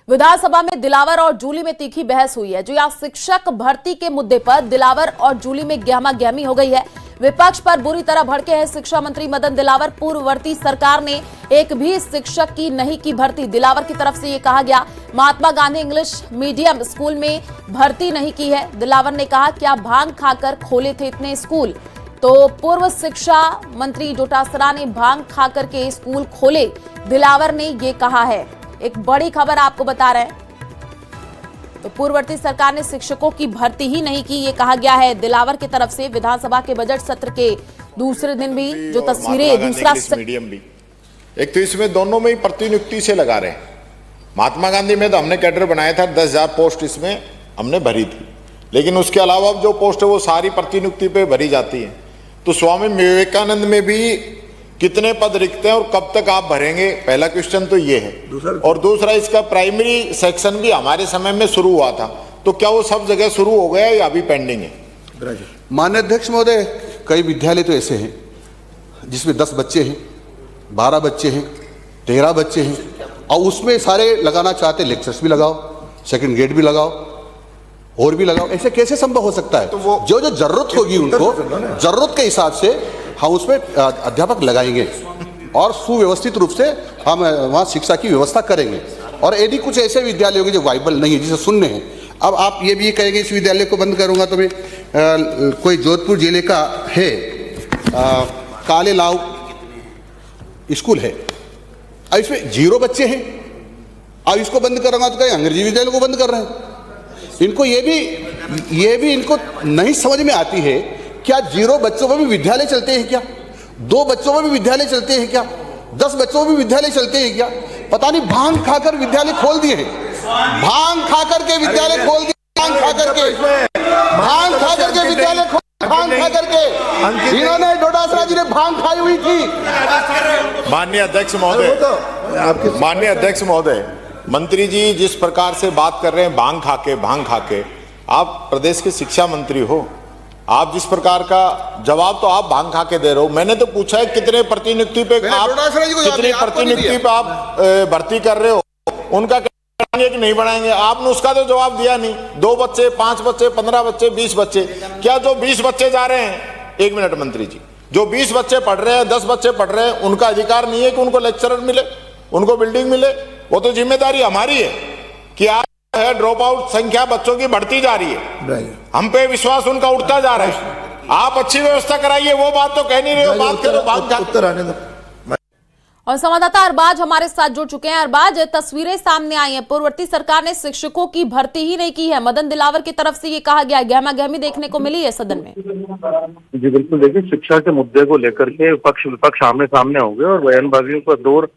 विधानसभा में दिलावर और जूली में तीखी बहस हुई है। जो यहाँ शिक्षक भर्ती के मुद्दे पर दिलावर और जूली में गहमा गहमी हो गई है। विपक्ष पर बुरी तरह भड़के हैं शिक्षा मंत्री मदन दिलावर। पूर्ववर्ती सरकार ने एक भी शिक्षक की नहीं की भर्ती। दिलावर की तरफ से ये कहा गया, Mahatma Gandhi English medium school में भर्ती नहीं की है। दिलावर ने कहा, क्या भांग खाकर खोले थे इतने स्कूल? तो पूर्व शिक्षा मंत्री डोटासरा ने भांग खाकर के स्कूल खोले, दिलावर ने ये कहा है। एक बड़ी खबर आपको बता रहे हैं। तो पूर्ववर्ती सरकार ने शिक्षकों की भर्ती ही नहीं की, ये कहा गया है दिलावर की तरफ से। विधानसभा के बजट सत्र के दूसरे दिन भी जो तस्वीरें दूसरा मीडियम भी एक तो इसमें दोनों में ही प्रतिनियुक्ति से लगा रहे हैं। महात्मा गांधी में तो हमने कैडर बनाया था, 10,000 पोस्ट इसमें हमने भरी थी, लेकिन उसके अलावा जो पोस्ट है वो सारी प्रतिनियुक्ति पे भरी जाती है। तो स्वामी विवेकानंद में भी कितने पद रिक्त हैं और कब तक आप भरेंगे, पहला क्वेश्चन तो ये है। और दूसरा, इसका प्राइमरी सेक्शन भी हमारे समय में शुरू हुआ था, तो क्या वो सब जगह शुरू हो गया या अभी पेंडिंग है? माननीय अध्यक्ष महोदय, कई विद्यालय तो ऐसे हैं जिसमें 10 बच्चे हैं, 12 बच्चे हैं, 13 बच्चे हैं, और उसमें सारे लगाना चाहते, लेक्चर्स भी लगाओ, सेकंड ग्रेड भी लगाओ और भी लगाओ। ऐसे कैसे संभव हो सकता है? तो वो जो जो जरूरत होगी उनको जरूरत के हिसाब से हम उसमें अध्यापक लगाएंगे और सुव्यवस्थित रूप से हम वहाँ शिक्षा की व्यवस्था करेंगे। और यदि कुछ ऐसे विद्यालय होंगे जो वाइबल नहीं है, जिसे सुनने हैं, अब आप ये भी कहेंगे इस विद्यालय को बंद करूंगा, तो मैं कोई जोधपुर जिले का है काले लाव स्कूल है, अब इसमें 0 बच्चे हैं, अब इसको बंद करूंगा तो कहीं अंग्रेजी विद्यालय को बंद कर रहे हैं। इनको ये भी इनको नहीं समझ में आती है, क्या 0 बच्चों में भी विद्यालय चलते हैं क्या? 2 बच्चों में भी विद्यालय चलते हैं क्या? 10 बच्चों में भी विद्यालय चलते हैं क्या? पता नहीं, भांग खाकर विद्यालय खोल दिए हैं, भांग खाकर के विद्यालय खोल दिए, भांग खाकर के विद्यालय भांग खाकर के इन्होंने डोटासरा जी ने भांग खाई हुई थी। माननीय अध्यक्ष महोदय, मंत्री जी जिस प्रकार से बात कर रहे हैं भांग खाके, आप प्रदेश के शिक्षा मंत्री हो, आप जिस प्रकार का जवाब तो आप भांग खा के दे रहे हो। मैंने तो पूछा है कितने प्रतिनियुक्ति पे आप भर्ती कर रहे हो, उनका बढ़ाएंगे कि नहीं बढ़ाएंगे? आपने उसका तो जवाब दिया नहीं। 2 बच्चे, 5 बच्चे, 15 बच्चे, 20 बच्चे, क्या जो 20 बच्चे जा रहे हैं, 1 मिनट मंत्री जी, जो 20 बच्चे पढ़ रहे हैं, 10 बच्चे पढ़ रहे हैं, उनका अधिकार नहीं है कि उनको लेक्चरर मिले, उनको बिल्डिंग मिले? वो तो जिम्मेदारी हमारी है कि आज है ड्रॉप आउट संख्या बच्चों की बढ़ती जा रही है, हम पे विश्वास उनका उठता जा रहा है। आप अच्छी व्यवस्था कराइए, वो बात तो कह नहीं रहे हो, बात करो भाग। और संवाददाता अरबाज हमारे साथ जुड़ चुके हैं। अरबाज, तस्वीरें सामने आई हैं, पूर्ववर्ती सरकार ने शिक्षकों की भर्ती ही नहीं की है, मदन दिलावर की तरफ से ये कहा गया, गहमा गहमी देखने को मिली है सदन में। जी बिल्कुल, देखिए शिक्षा के मुद्दे को लेकर के पक्ष विपक्ष आमने सामने हो गए और बयानबाजियों का दौर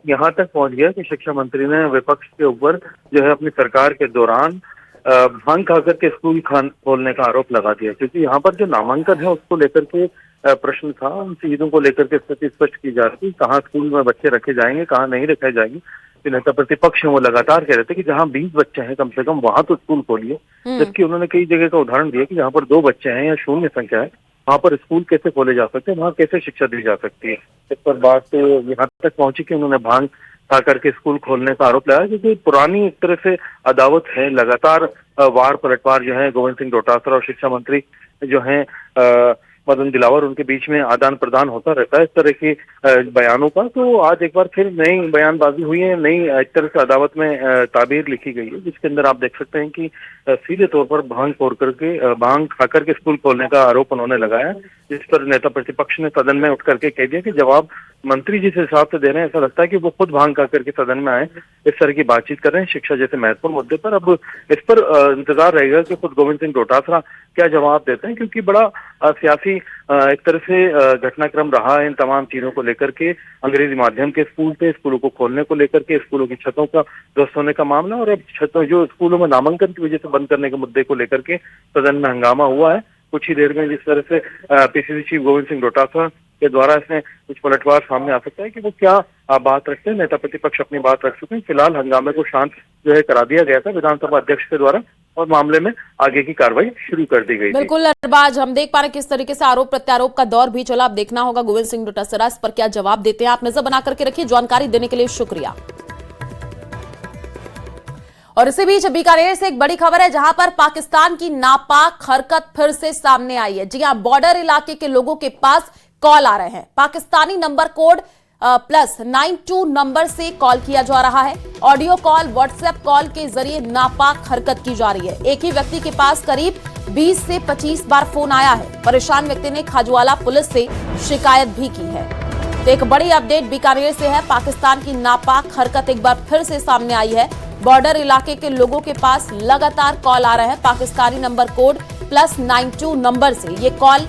यहाँ तक पहुंच गया कि शिक्षा मंत्री ने विपक्ष के ऊपर जो है अपनी सरकार के दौरान भांग खाकर के स्कूल खोलने का आरोप लगा दिया। क्योंकि यहाँ पर जो नामांकन है उसको लेकर के प्रश्न था, उन चीजों को लेकर के स्थिति स्पष्ट की जा रही थी, कहाँ स्कूल में बच्चे रखे जाएंगे, कहाँ नहीं रखे जाएंगे। नेता प्रतिपक्ष है वो लगातार कह रहे थे कि जहाँ 20 बच्चे हैं कम से कम वहां तो स्कूल खोलिए, जबकि उन्होंने कई जगह का उदाहरण दिया कि जहाँ पर 2 बच्चे हैं या शून्य संख्या है, वहाँ पर स्कूल कैसे खोले जा सकते हैं, वहाँ कैसे शिक्षा दी जा सकती है। इस पर बात यहाँ तक पहुंची कि उन्होंने भांग खा करके स्कूल खोलने का आरोप लगाया, क्योंकि पुरानी एक तरह से अदावत है, लगातार वार पलटवार जो है गोविंद सिंह डोटासरा और शिक्षा मंत्री जो है मदन दिलावर, उनके बीच में आदान प्रदान होता रहता है इस तरह के बयानों का। तो आज एक बार फिर नई बयानबाजी हुई है, नई एक तरह से अदावत में ताबीर लिखी गई है, जिसके अंदर आप देख सकते हैं कि सीधे तौर पर भांग खाकर के स्कूल खोलने का आरोप उन्होंने लगाया, जिस पर नेता प्रतिपक्ष ने सदन में उठ करके कह दिया कि जवाब मंत्री जिस हिसाब से दे रहे हैं, ऐसा लगता है कि वो खुद भांग खा करके सदन में आए, इस तरह की बातचीत कर रहे हैं शिक्षा जैसे महत्वपूर्ण मुद्दे पर। अब इस पर इंतजार रहेगा कि खुद गोविंद सिंह डोटासरा क्या जवाब देते हैं, क्योंकि बड़ा सियासी एक तरह से घटनाक्रम रहा है इन तमाम चीजों को लेकर के। अंग्रेजी माध्यम के स्कूल थे, स्कूलों को खोलने को लेकर के, स्कूलों की छतों का ध्वस्त होने का मामला, और अब छतों जो स्कूलों में नामांकन की वजह से बंद करने के मुद्दे को लेकर के सदन में हंगामा हुआ है। कुछ ही देर में जिस तरह से पीसीसी चीफ गोविंद सिंह डोटासरा के द्वारा इसमें कुछ पलटवार सामने आ सकता है कि वो क्या बात रखते हैं। नेता प्रतिपक्ष अपनी बात रख चुके हैं। फिलहाल हंगामे को शांत जो है करा दिया गया था विधानसभा अध्यक्ष के द्वारा और मामले में आगे की कार्रवाई शुरू कर दी गई। बिल्कुल अरबाज, हम देख पा रहे हैं किस तरीके से आरोप प्रत्यारोप का दौर भी चला। अब देखना होगा गोविंद सिंह डोटासरा इस पर क्या जवाब देते हैं। आप नजर बना करके रखिए। जानकारी देने के लिए शुक्रिया। और इसी बीच बीकानेर से एक बड़ी खबर है, जहां पर पाकिस्तान की नापाक हरकत फिर से सामने आई है। जी हां, बॉर्डर इलाके के लोगों के पास कॉल आ रहे हैं। पाकिस्तानी नंबर कोड +92 नंबर से कॉल किया जा रहा है। ऑडियो कॉल, व्हाट्सएप कॉल के जरिए नापाक हरकत की जा रही है। एक ही व्यक्ति के पास करीब 20 से 25 बार फोन आया है। परेशान व्यक्ति ने खाजूवाला पुलिस से शिकायत भी की है। तो एक बड़ी अपडेट बीकानेर से है। पाकिस्तान की नापाक हरकत एक बार फिर से सामने आई है। बॉर्डर इलाके के लोगों के पास लगातार कॉल आ रहे हैं। पाकिस्तानी नंबर कोड +92 नंबर से ये कॉल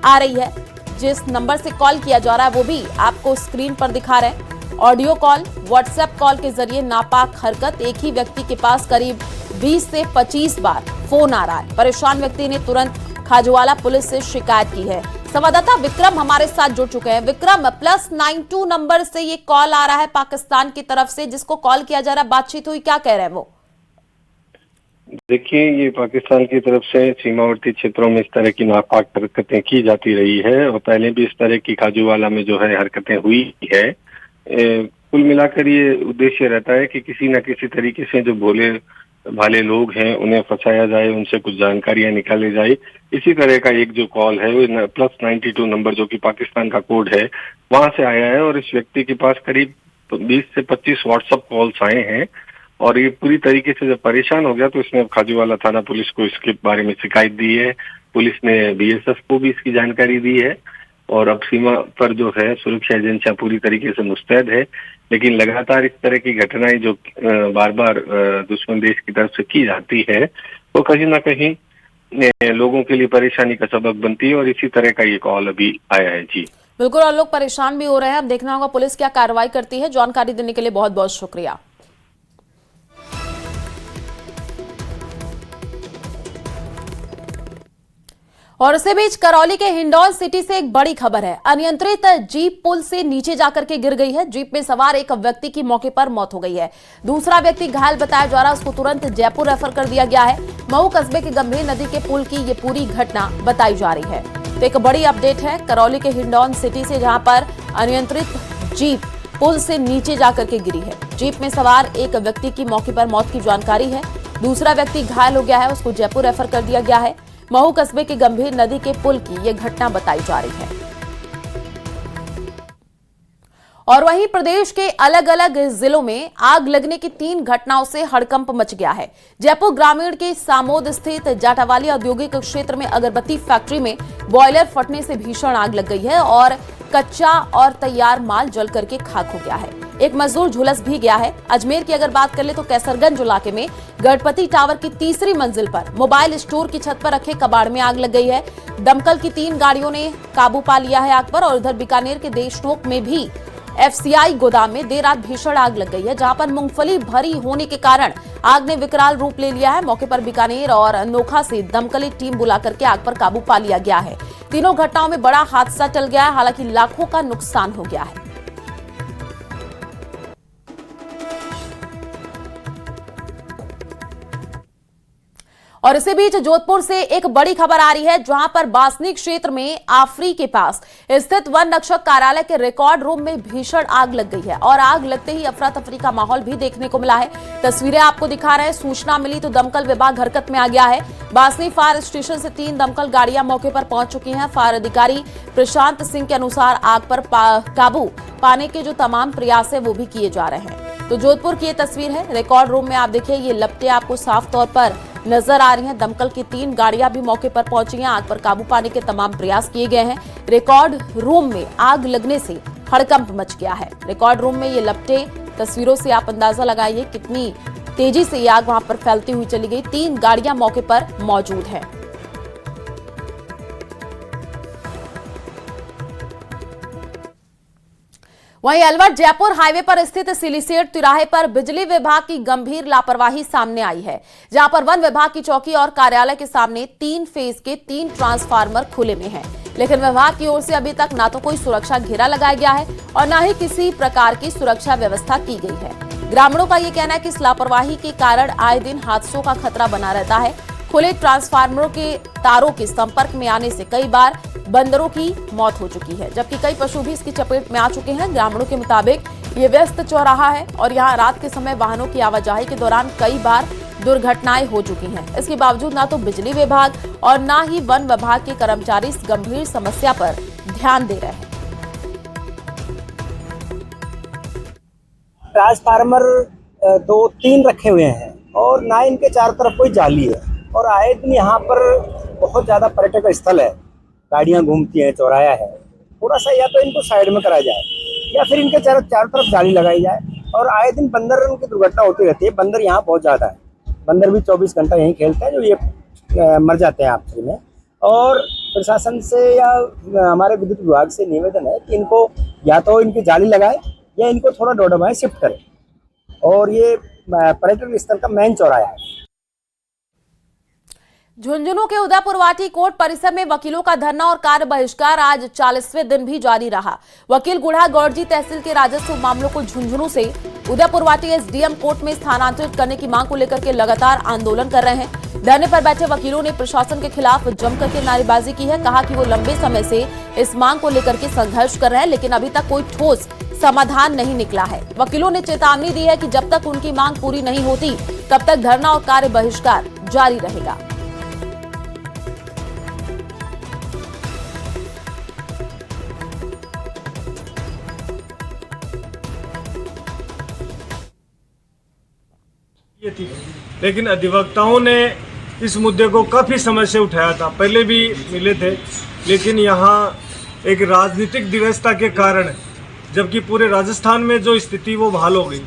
आ रही है। जिस नंबर से कॉल किया जा रहा है वो भी आपको स्क्रीन पर दिखा रहे हैं। ऑडियो कॉल, व्हाट्सएप कॉल के जरिए नापाक हरकत। एक ही व्यक्ति के पास करीब 20 से 25 बार फोन आ रहा है। परेशान व्यक्ति ने तुरंत खाजूवाला पुलिस से शिकायत की है। संवाददाता विक्रम हमारे साथ जुड़ चुके हैं। विक्रम, +92 नंबर से ये कॉल आ रहा है पाकिस्तान की तरफ से, जिसको कॉल किया जा रहा है, बातचीत हुई, क्या कह रहे हैं वो? देखिए, ये पाकिस्तान की तरफ से सीमावर्ती क्षेत्रों में इस तरह की नापाक हरकतें की जाती रही है और पहले भी इस तरह की खाजूवाला में जो है हरकतें हुई है। कुल मिलाकर ये उद्देश्य रहता है कि किसी न किसी तरीके से जो भोले भाले लोग हैं उन्हें फंसाया जाए, उनसे कुछ जानकारियां निकाली जाए। इसी तरह का एक जो कॉल है वो +92 नंबर जो कि पाकिस्तान का कोड है वहां से आया है और इस व्यक्ति के पास करीब 20 से 25 व्हाट्सएप कॉल्स आए हैं और ये पूरी तरीके से जब परेशान हो गया तो इसने खाजूवाला थाना पुलिस को इसके बारे में शिकायत दी है। पुलिस ने BSF को भी इसकी जानकारी दी है और अब सीमा पर जो है सुरक्षा एजेंसियां पूरी तरीके से मुस्तैद है। लेकिन लगातार इस तरह की घटनाएं जो बार बार दुश्मन देश की तरफ से की जाती है वो कहीं ना कहीं लोगों के लिए परेशानी का सबब बनती है और इसी तरह का ये कॉल अभी आया है। जी बिल्कुल, और लोग परेशान भी हो रहे हैं। अब देखना होगा पुलिस क्या कार्रवाई करती है। जानकारी देने के लिए बहुत बहुत शुक्रिया। और इसी बीच करौली के हिंडौन सिटी से एक बड़ी खबर है। अनियंत्रित जीप पुल से नीचे जाकर के गिर गई है। जीप में सवार एक व्यक्ति की मौके पर मौत हो गई है। दूसरा व्यक्ति घायल बताया जा रहा है, उसको तुरंत जयपुर रेफर कर दिया गया है। मऊ कस्बे के गंभीर नदी के पुल की ये पूरी घटना बताई जा रही है। तो एक बड़ी अपडेट है करौली के हिंडौन सिटी से, जहां पर अनियंत्रित जीप पुल से नीचे जाकर के गिरी है। जीप में सवार एक व्यक्ति की मौके पर मौत की जानकारी है। दूसरा व्यक्ति घायल हो गया है, उसको जयपुर रेफर कर दिया गया है। महू कस्बे के गंभीर नदी के पुल की यह घटना बताई जा रही है। और वहीं प्रदेश के अलग अलग जिलों में आग लगने की 3 घटनाओं से हड़कंप मच गया है। जयपुर ग्रामीण के सामोद स्थित जाटावाली औद्योगिक क्षेत्र में अगरबत्ती फैक्ट्री में बॉयलर फटने से भीषण आग लग गई है और कच्चा और तैयार माल जल करके खाक हो गया है। एक मजदूर झुलस भी गया है। अजमेर की अगर बात कर ले तो कैसरगंज इलाके में गणपति टावर की 3री मंजिल पर मोबाइल स्टोर की छत पर रखे कबाड़ में आग लग गई है। दमकल की 3 गाड़ियों ने काबू पा लिया है आग पर। और उधर बीकानेर के देशनोक में भी FCI गोदाम में देर रात भीषण आग लग गई है, जहां पर मूंगफली भरी होने के कारण आग ने विकराल रूप ले लिया है। मौके पर बीकानेर और नोखा से दमकली टीम बुलाकर के आग पर काबू पा लिया गया है। तीनों घटनाओं में बड़ा हादसा टल गया है, हालांकि लाखों का नुकसान हो गया है। और इसी बीच जोधपुर से एक बड़ी खबर आ रही है, जहां पर बासनी क्षेत्र में आफरी के पास स्थित वन रक्षक कार्यालय के रिकॉर्ड रूम में भीषण आग लग गई है और आग लगते ही अफरा तफरी का माहौल भी देखने को मिला है। तस्वीरें आपको दिखा रहे हैं। सूचना मिली तो दमकल विभाग हरकत में आ गया है। बासनी फायर स्टेशन से 3 दमकल गाड़ियां मौके पर पहुंच चुकी हैं। फायर अधिकारी प्रशांत सिंह के अनुसार आग पर काबू पाने के जो तमाम प्रयास है वो भी किए जा रहे हैं। तो जोधपुर की ये तस्वीर है। रिकॉर्ड रूम में आप देखिए, ये लपटें आपको साफ तौर पर नजर आ रही हैं। दमकल की 3 गाड़ियां भी मौके पर पहुंची हैं। आग पर काबू पाने के तमाम प्रयास किए गए हैं। रिकॉर्ड रूम में आग लगने से हड़कंप मच गया है। रिकॉर्ड रूम में ये लपटें, तस्वीरों से आप अंदाजा लगाइए कितनी तेजी से ये आग वहां पर फैलती हुई चली गई। 3 गाड़ियां मौके पर मौजूद हैं। वहीं अलवर जयपुर हाईवे पर स्थित सिलीसेट तिराहे पर बिजली विभाग की गंभीर लापरवाही सामने आई है, जहां पर वन विभाग की चौकी और कार्यालय के सामने 3 फेज के 3 ट्रांसफार्मर खुले में हैं। लेकिन विभाग की ओर से अभी तक ना तो कोई सुरक्षा घेरा लगाया गया है और न ही किसी प्रकार की सुरक्षा व्यवस्था की गई है। ग्रामीणों का यह कहना है कि इस लापरवाही के कारण आए दिन हादसों का खतरा बना रहता है। खुले ट्रांसफार्मरों के तारों के संपर्क में आने से कई बार बंदरों की मौत हो चुकी है, जबकि कई पशु भी इसकी चपेट में आ चुके हैं। ग्रामीणों के मुताबिक ये व्यस्त चौराहा है और यहाँ रात के समय वाहनों की आवाजाही के दौरान कई बार दुर्घटनाएं हो चुकी हैं। इसके बावजूद ना तो बिजली विभाग और ना ही वन विभाग के कर्मचारी इस गंभीर समस्या पर ध्यान दे रहे हैं। ट्रांसफार्मर 2-3 रखे हुए हैं और ना इनके चारों तरफ कोई जाली है और आए दिन यहाँ पर बहुत ज़्यादा पर्यटक स्थल है, गाड़ियाँ घूमती हैं, चौराया है। थोड़ा सा या तो इनको साइड में करा जाए या फिर इनके चारों तरफ जाली लगाई जाए। और आए दिन बंदर की दुर्घटना होती रहती है। बंदर यहाँ बहुत ज़्यादा है, बंदर भी 24 घंटा यहीं खेलते हैं, जो ये मर जाते हैं आपसी में। और प्रशासन से या हमारे विद्युत विभाग से निवेदन है कि इनको या तो इनकी जाली लगाए या इनको थोड़ा डोडाबाएं शिफ्ट करें। और ये पर्यटन स्थल का मेन चौराहा है। झुंझुनू के उदयपुरवाटी कोर्ट परिसर में वकीलों का धरना और कार्य बहिष्कार आज 40वें दिन भी जारी रहा। वकील गुढ़ा गौड़जी तहसील के राजस्व मामलों को झुंझुनू से उदयपुरवाटी एसडीएम कोर्ट में स्थानांतरित करने की मांग को लेकर के लगातार आंदोलन कर रहे हैं। धरने पर बैठे वकीलों ने प्रशासन के खिलाफ जमकर के नारेबाजी की है। कहा कि वो लंबे समय से इस मांग को लेकर के संघर्ष कर रहे हैं, लेकिन अभी तक कोई ठोस समाधान नहीं निकला है। वकीलों ने चेतावनी दी है कि जब तक उनकी मांग पूरी नहीं होती तब तक धरना और कार्य बहिष्कार जारी रहेगा। लेकिन अधिवक्ताओं ने इस मुद्दे को काफ़ी समय से उठाया था, पहले भी मिले थे, लेकिन यहाँ एक राजनीतिक व्यवस्था के कारण, जबकि पूरे राजस्थान में जो स्थिति वो बहाल हो गई,